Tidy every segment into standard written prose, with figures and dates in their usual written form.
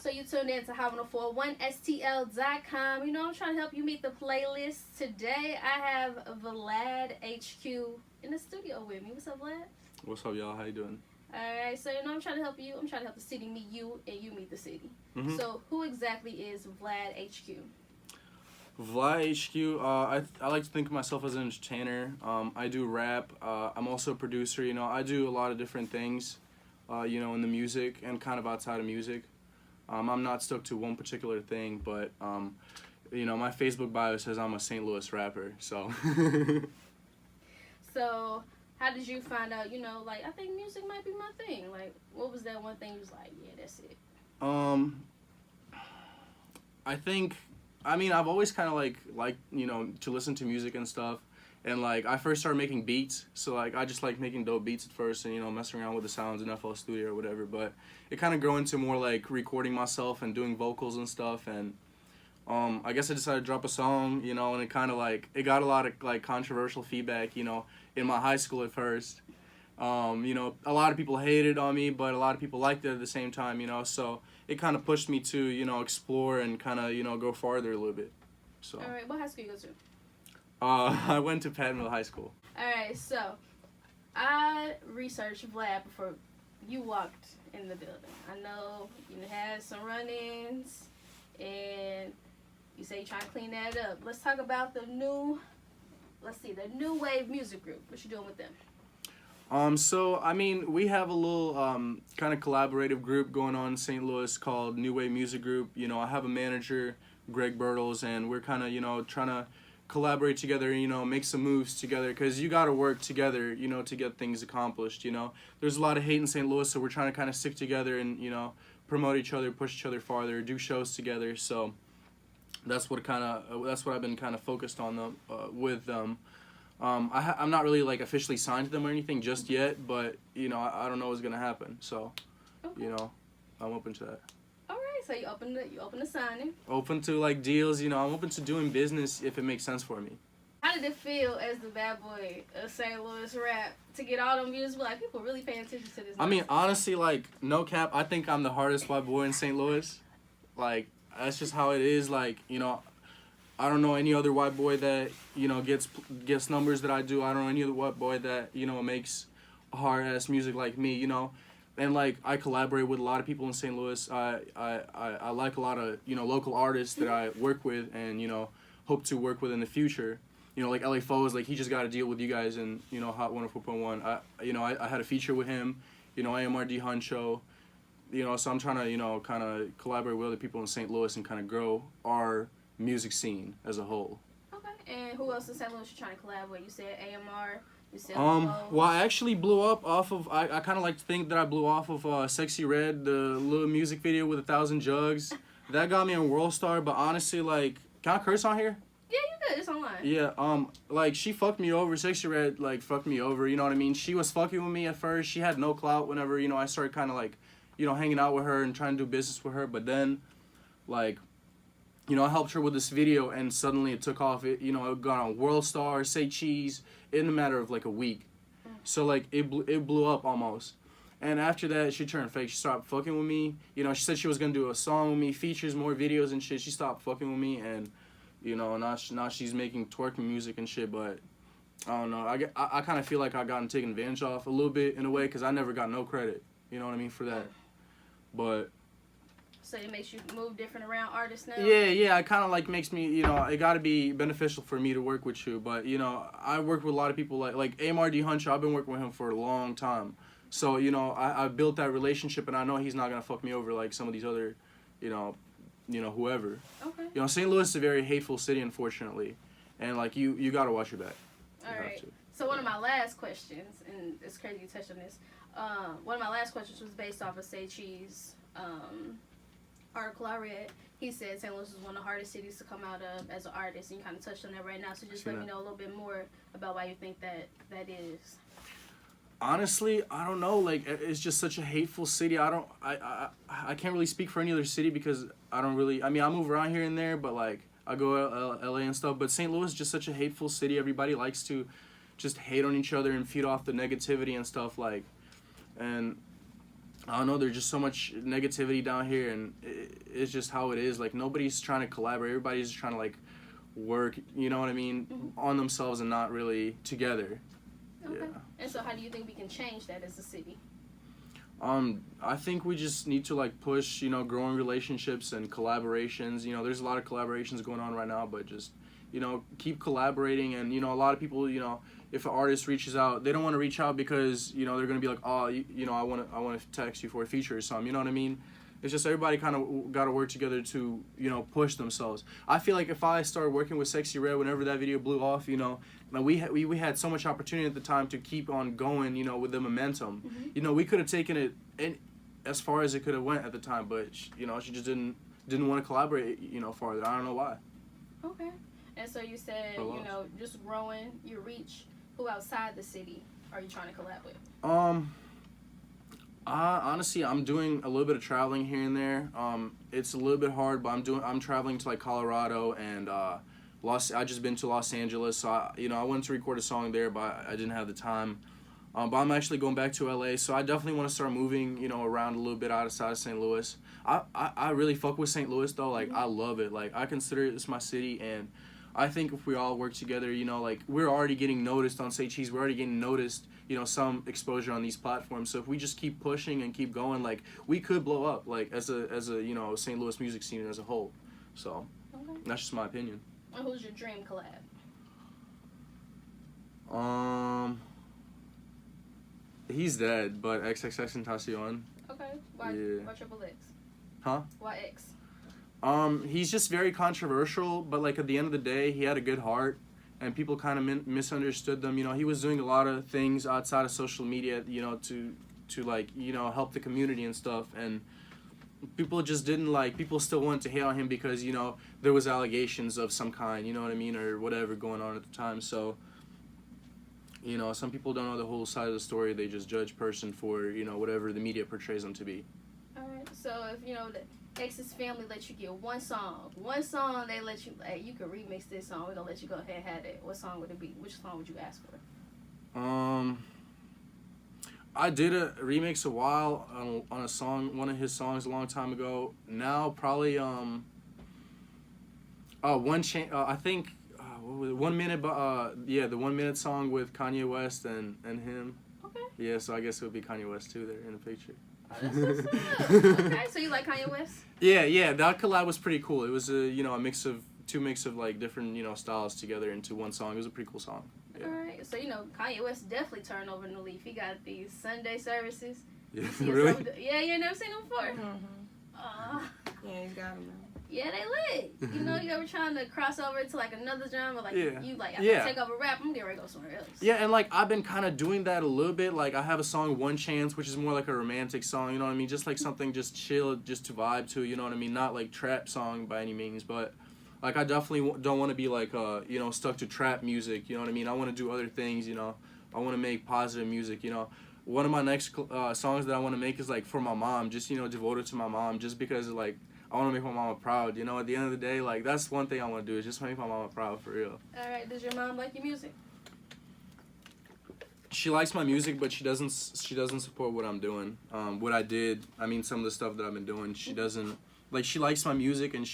So you tuned in to Hot104.1 You know, I'm trying to help you meet the playlist. Today I have VLADHQ in the studio with me. What's up, Vlad? What's up, y'all? How you doing? Alright, so you know I'm trying to help you. I'm trying to help the city meet you and you meet the city. Mm-hmm. So who exactly is VLADHQ? VLADHQ, I like to think of myself as an entertainer. I do rap. I'm also a producer. You know, I do a lot of different things, you know, in the music and kind of outside of music. I'm not stuck to one particular thing, but, you know, my Facebook bio says I'm a St. Louis rapper, so. So, how did you find out, you know, like, I think music might be my thing? Like, what was that one thing you was like, yeah, that's it? I mean, I've always kind of like, you know, to listen to music and stuff. And, like, I first started making beats. So, like, I just like making dope beats at first and, you know, messing around with the sounds in FL Studio or whatever. But it kind of grew into more, like, recording myself and doing vocals and stuff. And I guess I decided to drop a song, you know, and it kind of, like, it got a lot of, like, controversial feedback, you know, in my high school at first. You know, a lot of people hated on me, but a lot of people liked it at the same time, you know. So it kind of pushed me to, you know, explore and kind of, you know, go farther a little bit. So. All right, what high school you go to? I went to Pattonville High School. Alright, so I researched Vlad before you walked in the building. I know you had some run-ins and you say you're trying to clean that up. Let's talk about the new wave music group. What you doing with them? So, I mean, we have a little kind of collaborative group going on in St. Louis called New Wave Music Group. You know, I have a manager, Greg Bertles, and we're kind of, you know, trying to collaborate together, you know, make some moves together, because you got to work together, you know, to get things accomplished, you know. There's a lot of hate in St. Louis, so we're trying to kind of stick together and, you know, promote each other, push each other farther, do shows together. So that's what I've been kind of focused on with them. I'm not really, like, officially signed to them or anything just yet, but, you know, I don't know what's going to happen. So, okay. You know, I'm open to that. So you open the signing. Open to, like, deals, you know, I'm open to doing business if it makes sense for me. How did it feel as the bad boy of St. Louis rap to get all them views? Like, people really paying attention to this. I mean, honestly, like, no cap, I think I'm the hardest white boy in St. Louis. Like, that's just how it is. Like, you know, I don't know any other white boy that, you know, gets numbers that I do. I don't know any other white boy that, you know, makes hard-ass music like me, you know. And, like, I collaborate with a lot of people in St. Louis. I like a lot of, you know, local artists that I work with and, you know, hope to work with in the future. You know, like LA Foes, like, he just got a deal with you guys in, you know, Hot104.1. I had a feature with him, you know, AMRD Huncho. You know, so I'm trying to, you know, kind of collaborate with other people in St. Louis and kind of grow our music scene as a whole. Okay. And who else in St. Louis you trying to collab with? You said AMR. Well, I actually blew up off of, I kind of like to think that I blew off of Sexy Red, the little music video with 1,000 jugs. That got me on World Star, but honestly, like, can I curse on here? Yeah, you good. It's online. Yeah, like, she fucked me over. Sexy Red, like, fucked me over, you know what I mean? She was fucking with me at first. She had no clout whenever, you know, I started kind of, like, you know, hanging out with her and trying to do business with her, but then, like, you know, I helped her with this video, and suddenly it took off. It, you know, it got on World Star, Say Cheese, in a matter of, like, a week. So, like, it blew up almost. And after that, she turned fake. She stopped fucking with me. You know, she said she was going to do a song with me, features, more videos and shit. She stopped fucking with me, and, you know, now she's making twerking music and shit, but I don't know. I kind of feel like I gotten taken advantage of a little bit in a way, because I never got no credit, you know what I mean, for that. But... So it makes you move different around artists now? Yeah, it kind of, like, makes me, you know, it got to be beneficial for me to work with you. But, you know, I work with a lot of people, like AMRD Huncho. I've been working with him for a long time. So, you know, I built that relationship, and I know he's not going to fuck me over like some of these other, you know, whoever. Okay. You know, St. Louis is a very hateful city, unfortunately. And, like, you got to watch your back. All right. So one of my last questions, and it's crazy you touched on this, one of my last questions was based off of Say Cheese, article I read. He said St. Louis is one of the hardest cities to come out of as an artist, and you kind of touched on that right now. So just let me know a little bit more about why you think that is. Honestly, I don't know. Like, it's just such a hateful city. I can't really speak for any other city, because I don't really. I mean, I move around here and there, but, like, I go to LA and stuff. But St. Louis is just such a hateful city. Everybody likes to just hate on each other and feed off the negativity and stuff, like, and I don't know, there's just so much negativity down here, and it's just how it is. Like, nobody's trying to collaborate. Everybody's just trying to, like, work, you know what I mean, on themselves and not really together. Okay. Yeah. And so how do you think we can change that as a city? I think we just need to, like, push, you know, growing relationships and collaborations. You know, there's a lot of collaborations going on right now, but just, you know, keep collaborating. And, you know, a lot of people, you know, if an artist reaches out, they don't want to reach out because, you know, they're going to be like, oh, you know, I want to text you for a feature or something. You know what I mean? It's just everybody kind of got to work together to, you know, push themselves. I feel like if I started working with Sexy Red whenever that video blew off, you know, we had so much opportunity at the time to keep on going, you know, with the momentum. You know, we could have taken it as far as it could have went at the time, but, you know, she just didn't want to collaborate, you know, farther. I don't know why. Okay. And so you said, you know, just growing your reach. Who outside the city are you trying to collab with? Honestly, I'm doing a little bit of traveling here and there. It's a little bit hard, but I'm traveling to, like, Colorado and I just been to Los Angeles. So I wanted to record a song there, but I didn't have the time. But I'm actually going back to LA, so I definitely want to start moving, you know, around a little bit outside of St. Louis. I really fuck with St. Louis though. Like, I love it. Like, I consider this my city, and I think if we all work together, you know, like, we're already getting noticed on Say Cheese. We're already getting noticed, you know, some exposure on these platforms. So if we just keep pushing and keep going, like, we could blow up, like, as a you know, St. Louis music scene as a whole. So that's just my opinion. And who's your dream collab? He's dead, but XXXTentacion. Okay. Why? Yeah. Why Triple X? Huh? Why X? He's just very controversial, but, like, at the end of the day, he had a good heart, and people kind of misunderstood them. You know, he was doing a lot of things outside of social media, you know, to like, you know, help the community and stuff, and people just didn't, like, people still wanted to hate on him because, you know, there was allegations of some kind, you know what I mean, or whatever going on at the time. So, you know, some people don't know the whole side of the story. They just judge person for, you know, whatever the media portrays them to be. All right. So if, you know, the X's family let you get one song they let you, hey, you can remix this song, we're gonna let you go ahead and have it. What song would it be? Which song would you ask for? I did a remix a while on a song, one of his songs a long time ago. Now probably I think what was it? 1 minute, the 1 minute song with Kanye West and him. Okay. Yeah, so I guess it would be Kanye West too there in the picture. Oh, that's what's up. Okay, so you like Kanye West? Yeah, that collab was pretty cool. It was a mix of like different, you know, styles together into one song. It was a pretty cool song. Yeah. All right, so, you know, Kanye West definitely turned over a new leaf. He got these Sunday services. Yeah, really? Yeah, you never seen them before. Yeah, he's got them now. Yeah, they lit. You know, you ever trying to cross over to, like, another genre? Like, you like, I take over rap, I'm getting ready to go somewhere else. Yeah, and, like, I've been kind of doing that a little bit. Like, I have a song, One Chance, which is more like a romantic song, you know what I mean? Just, like, something just chill, just to vibe to, you know what I mean? Not, like, trap song by any means, but, like, I definitely don't want to be, like, you know, stuck to trap music, you know what I mean? I want to do other things, you know? I want to make positive music, you know? One of my next songs that I want to make is, like, for my mom, just, you know, devoted to my mom, just because, like, I want to make my mama proud, you know? At the end of the day, like, that's one thing I want to do is just make my mama proud, for real. All right, does your mom like your music? She likes my music, but she doesn't support what I'm doing. What I did, I mean, some of the stuff that I've been doing, she doesn't, like, she likes my music and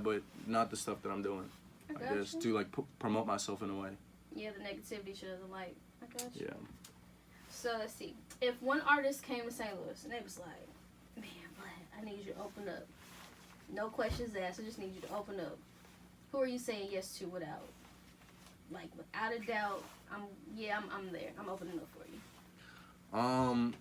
but not the stuff that I'm doing. I guess, to, like, promote myself in a way. Yeah, the negativity she doesn't like. I got you. Yeah. So, let's see. If one artist came to St. Louis and they was like, man, I need you to open up. No questions asked. I just need you to open up. Who are you saying yes to without a doubt? I'm there. I'm opening up for you. I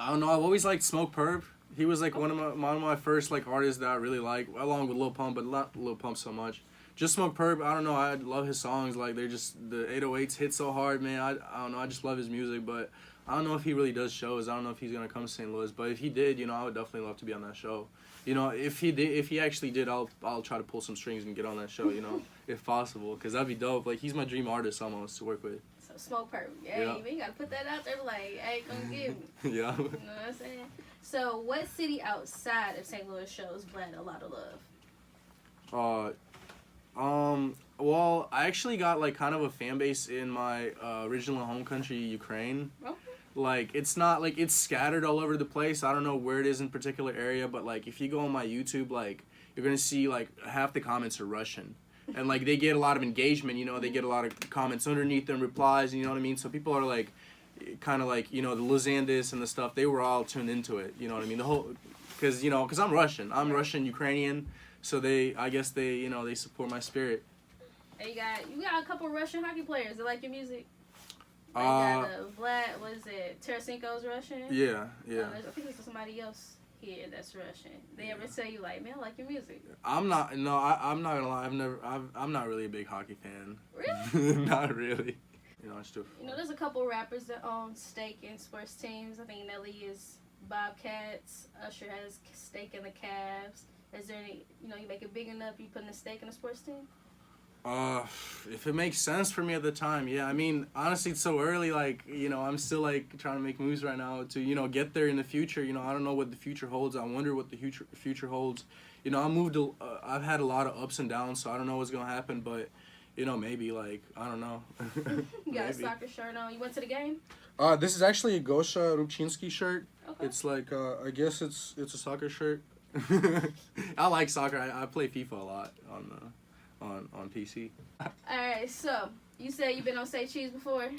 don't know. I've always liked Smokepurpp. He was like one of my first like artists that I really like, along with Lil Pump, but not Lil Pump so much. Just Smokepurpp. I don't know. I love his songs. Like, they're just, the 808s hit so hard, man. I don't know. I just love his music, but I don't know if he really does shows. I don't know if he's gonna come to St. Louis, but if he did, you know, I would definitely love to be on that show. You know, if he actually did, I'll try to pull some strings and get on that show. You know, if possible, because that'd be dope. Like, he's my dream artist almost to work with. So Smokepurpp, we gotta put that out there. Like, hey, come get me. Yeah. You know what I'm saying? So, what city outside of St. Louis shows Vlad a lot of love? Well, I actually got like kind of a fan base in my original home country, Ukraine. Okay. Like, it's not, like, it's scattered all over the place. I don't know where it is in particular area, but, like, if you go on my YouTube, like, you're gonna see, like, half the comments are Russian. And, like, they get a lot of engagement, you know, they get a lot of comments underneath them, replies, you know what I mean? So people are, like, kind of like, you know, the Lizandis and the stuff, they were all tuned into it, you know what I mean? The whole, because, you know, because I'm Russian. I'm Russian, Ukrainian, so I guess they, you know, they support my spirit. And you got a couple Russian hockey players that like your music. Like got Vlad, what is it? Tarasenko's Russian. Yeah. I think there's somebody else here that's Russian. They ever tell you like, man, I like your music? I'm not gonna lie. I'm not really a big hockey fan. Really? Not really. You know, it's true. You know, there's a couple rappers that own stake in sports teams. I think Nelly is Bobcats. Usher has stake in the Cavs. Is there any? You know, you make it big enough, you putting a stake in a sports team? If it makes sense for me at the time, yeah. I mean, honestly, it's so early, like, you know, I'm still, like, trying to make moves right now to, you know, get there in the future. You know, I don't know what the future holds. I wonder what the future holds. You know, I've had a lot of ups and downs, so I don't know what's going to happen, but, you know, maybe, like, I don't know. You got a soccer shirt on. You went to the game? This is actually a Gosha Rubchinsky shirt. Okay. It's, like, I guess it's a soccer shirt. I like soccer. I play FIFA a lot on PC. Alright, so you said you've been on Say Cheese before?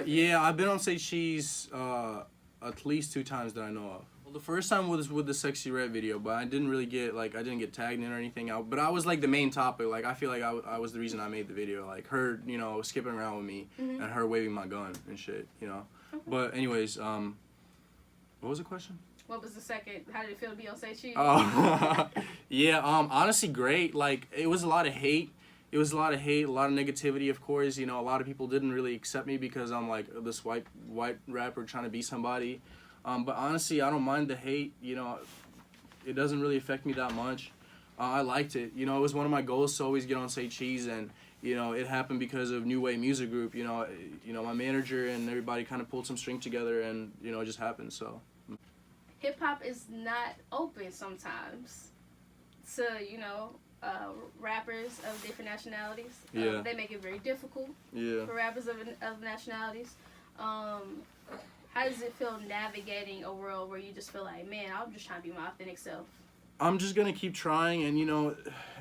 Yeah, I've been on Say Cheese at least 2 times that I know of. Well, the first time was with the Sexy Red video, but I didn't get tagged in or anything out. But I was like the main topic. Like, I feel like I was the reason I made the video. Like, her, you know, skipping around with me and her waving my gun and shit, you know. Okay. But anyways, what was the question? What was the second? How did it feel to be on Say Cheese? Oh, yeah. Honestly, great. Like, it was a lot of hate. A lot of negativity, of course. You know, a lot of people didn't really accept me because I'm like this white rapper trying to be somebody. But honestly, I don't mind the hate. You know, it doesn't really affect me that much. I liked it. You know, it was one of my goals to always get on Say Cheese, and you know, it happened because of New Wave Music Group. You know, my manager and everybody kind of pulled some string together, and you know, it just happened. So. Hip hop is not open sometimes to, you know, rappers of different nationalities. Yeah. They make it very difficult for rappers of nationalities. How does it feel navigating a world where you just feel like, man, I'm just trying to be my authentic self? I'm just going to keep trying, and, you know,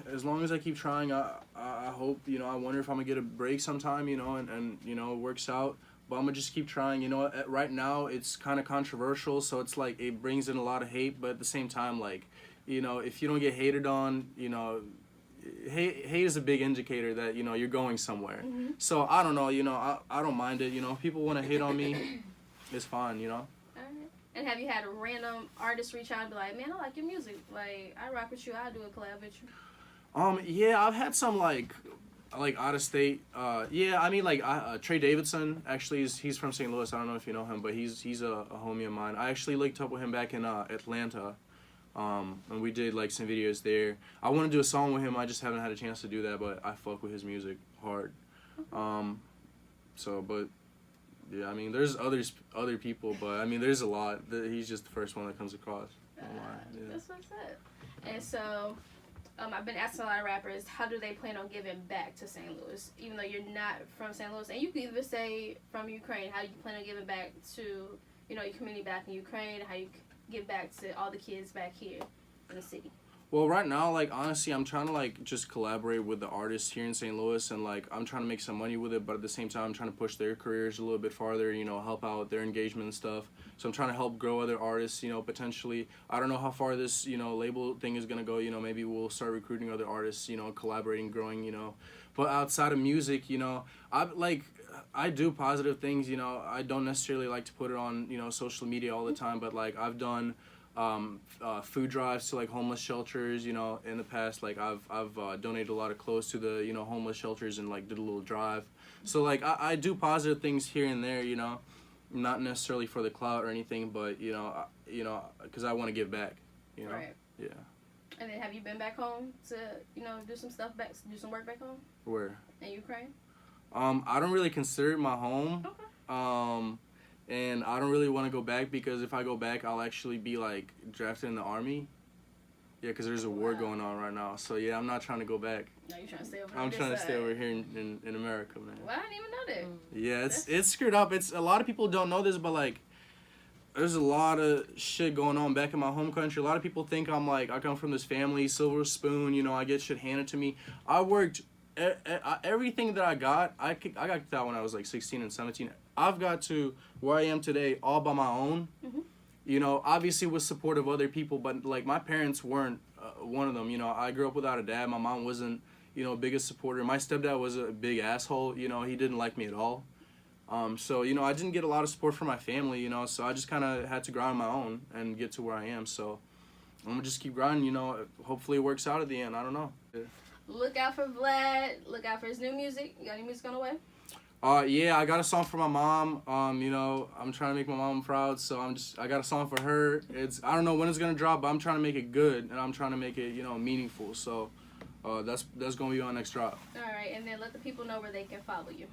as long as I keep trying, I hope, you know, I wonder if I'm going to get a break sometime, you know, and you know, it works out. But I'm going to just keep trying. You know, right now it's kind of controversial, so it's like it brings in a lot of hate, but at the same time, like, you know, if you don't get hated on, you know, hate is a big indicator that, you know, you're going somewhere. Mm-hmm. So I don't know, you know, I don't mind it. You know, if people want to hate on me, it's fine, you know. All right. And have you had a random artist reach out and be like, man, I like your music. Like, I rock with you. I'll do a collab with you. Yeah, I've had some, like out of state. Yeah, I mean, like Trey Davidson. Actually, he's from St. Louis. I don't know if you know him, but he's a homie of mine. I actually linked up with him back in Atlanta, and we did like some videos there. I want to do a song with him. I just haven't had a chance to do that, but I fuck with his music hard. But yeah, I mean, there's other people, but I mean, there's a lot. He's just the first one that comes across. Yeah. That's what's up. And so. I've been asking a lot of rappers, how do they plan on giving back to St. Louis, even though you're not from St. Louis? And you can either say from Ukraine, how do you plan on giving back to, you know, your community back in Ukraine, how you give back to all the kids back here in the city? Well, right now, like, honestly, I'm trying to, like, just collaborate with the artists here in St. Louis, and, like, I'm trying to make some money with it, but at the same time, I'm trying to push their careers a little bit farther, you know, help out their engagement and stuff. So I'm trying to help grow other artists, you know, potentially. I don't know how far this, you know, label thing is going to go, you know, maybe we'll start recruiting other artists, you know, collaborating, growing, you know. But outside of music, you know, I do positive things, you know. I don't necessarily like to put it on, you know, social media all the time, but, like, I've done food drives to like homeless shelters, you know, in the past. Like I've donated a lot of clothes to the, you know, homeless shelters and like did a little drive. So like I do positive things here and there, you know, not necessarily for the clout or anything, but you know, because I want to give back, you know. Right. Yeah. And then have you been back home to, you know, do some work back home? Where? In Ukraine. I don't really consider it my home. Okay. And I don't really want to go back because if I go back, I'll actually be like drafted in the army. Yeah, because there's a war going on right now. So, yeah, I'm not trying to go back. No, you're trying to stay over I'm trying to stay over here in America, man. Well, I didn't even know that. Yeah, it's screwed up. It's a lot of people don't know this, but, like, there's a lot of shit going on back in my home country. A lot of people think I'm, like, I come from this family, silver spoon, you know, I get shit handed to me. I worked, everything that I got kicked out when I was, like, 16 and 17. I've got to where I am today all by my own. Mm-hmm. You know, obviously with support of other people, but, like, my parents weren't one of them. You know, I grew up without a dad. My mom wasn't, you know, biggest supporter. My stepdad was a big asshole. You know, he didn't like me at all. So, you know, I didn't get a lot of support from my family, you know, so I just kind of had to grind on my own and get to where I am. So I'm going to just keep grinding, you know. Hopefully it works out at the end. I don't know. Look out for Vlad. Look out for his new music. You got any music on the way? Yeah, I got a song for my mom. You know, I'm trying to make my mom proud, so I got a song for her. I don't know when it's gonna drop, but I'm trying to make it good, and I'm trying to make it, you know, meaningful. So, that's gonna be our next drop. All right, and then let the people know where they can follow you.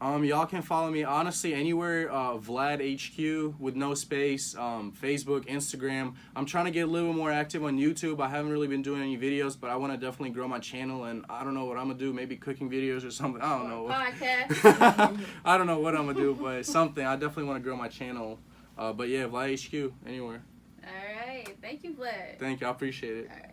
Y'all can follow me honestly anywhere. VLADHQ with no space. Facebook, Instagram. I'm trying to get a little more active on YouTube. I haven't really been doing any videos, but I want to definitely grow my channel. And I don't know what I'm gonna do. Maybe cooking videos or something. I don't know. Podcast. I don't know what I'm gonna do, but something. I definitely want to grow my channel. But yeah, VLADHQ anywhere. All right. Thank you, Vlad. Thank you. I appreciate it. All right.